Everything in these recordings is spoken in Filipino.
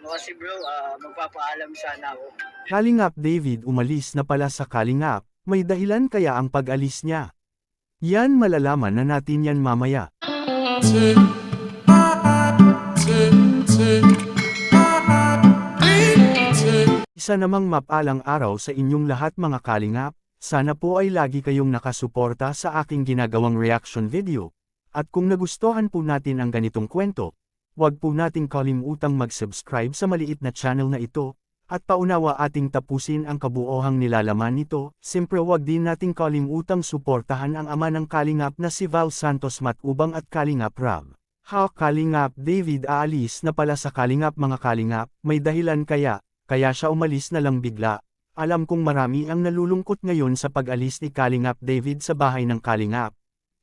Kasi bro, magpapaalam sana ako. Kalingap David umalis na pala sa Kalingap, may dahilan kaya ang pag-alis niya. Yan malalaman na natin yan mamaya. Isa namang mapalang araw sa inyong lahat mga Kalingap, sana po ay lagi kayong nakasuporta sa aking ginagawang reaction video. At kung nagustuhan po natin ang ganitong kwento, huwag po nating kalimutang mag-subscribe sa maliit na channel na ito, at paunawa ating tapusin ang kabuohang nilalaman nito. Siyempre huwag din nating kalimutang suportahan ang ama ng Kalingap na si Val Santos Matubang at Kalingap Rab. Kalingap David aalis na pala sa Kalingap mga Kalingap, may dahilan kaya siya umalis na lang bigla. Alam kong marami ang nalulungkot ngayon sa pag-alis ni Kalingap David sa bahay ng Kalingap.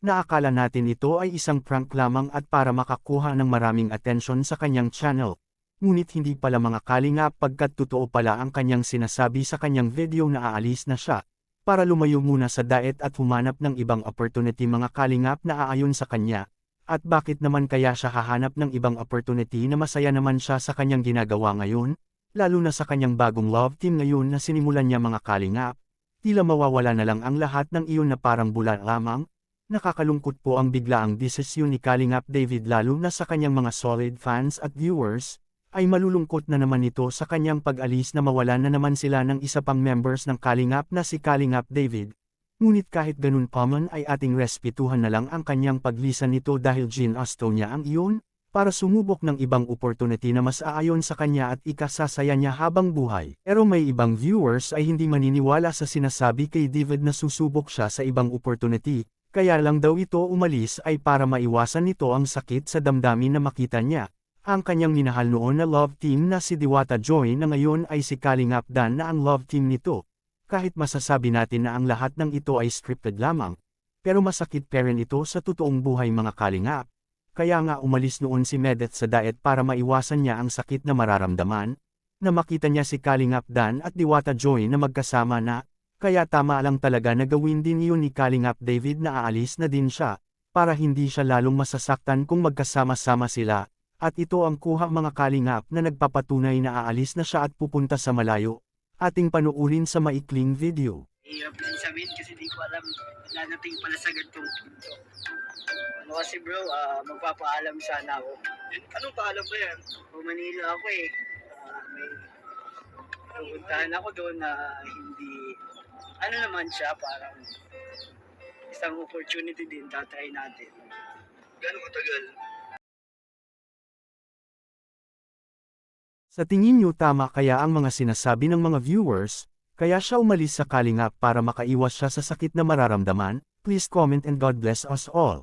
Naakala natin ito ay isang prank lamang at para makakuha ng maraming atensyon sa kanyang channel. Ngunit hindi pala mga Kalingap pagkat totoo pala ang kanyang sinasabi sa kanyang video na aalis na siya, para lumayo muna sa diet at humanap ng ibang opportunity mga Kalingap na aayon sa kanya. At bakit naman kaya siya hahanap ng ibang opportunity na masaya naman siya sa kanyang ginagawa ngayon? Lalo na sa kanyang bagong love team ngayon na sinimulan niya mga Kalingap. Tila mawawala na lang ang lahat ng iyon na parang bula lamang. Nakakalungkot po ang biglaang desisyon ni Kalingap David lalo na sa kanyang mga solid fans at viewers, ay malulungkot na naman ito sa kanyang pag-alis na mawalan na naman sila ng isa pang members ng Kalingap na si Kalingap David. Ngunit kahit ganun pa man ay ating respetuhan na lang ang kanyang paglisan nito dahil ginusto niya ang iyon, para sumubok ng ibang opportunity na mas aayon sa kanya at ikasasaya niya habang buhay. Pero may ibang viewers ay hindi maniniwala sa sinasabi kay David na susubok siya sa ibang opportunity, kaya lang daw ito umalis ay para maiwasan nito ang sakit sa damdamin na makita niya. Ang kanyang minahal noon na love team na si Diwata Joy na ngayon ay si Kalingap Dan na ang love team nito. Kahit masasabi natin na ang lahat ng ito ay scripted lamang, pero masakit pa rin ito sa totoong buhay mga Kalingap. Kaya nga umalis noon si Medeth sa diet para maiwasan niya ang sakit na mararamdaman, na makita niya si Kalingap Dan at Diwata Joy na magkasama na, kaya tama lang talaga na gawin din iyon ni Kalingap David na aalis na din siya, para hindi siya lalong masasaktan kung magkasama-sama sila, at ito ang kuha mga Kalingap na nagpapatunay na aalis na siya at pupunta sa malayo. Ating panuurin sa maikling video. Hirap din sabihin kasi di ko alam nanating pala sa ganitong punto. Kasi bro, magpapaalam sana ako. Anong paalam ba yan? Manila ako eh. May pupuntahan ako doon na hindi, ano naman siya, parang isang opportunity din, tatry natin. Gano'ng katagal? Sa tingin niyo tama kaya ang mga sinasabi ng mga viewers, kaya siya umalis sa Kalingap para makaiwas siya sa sakit na mararamdaman? Please comment and God bless us all.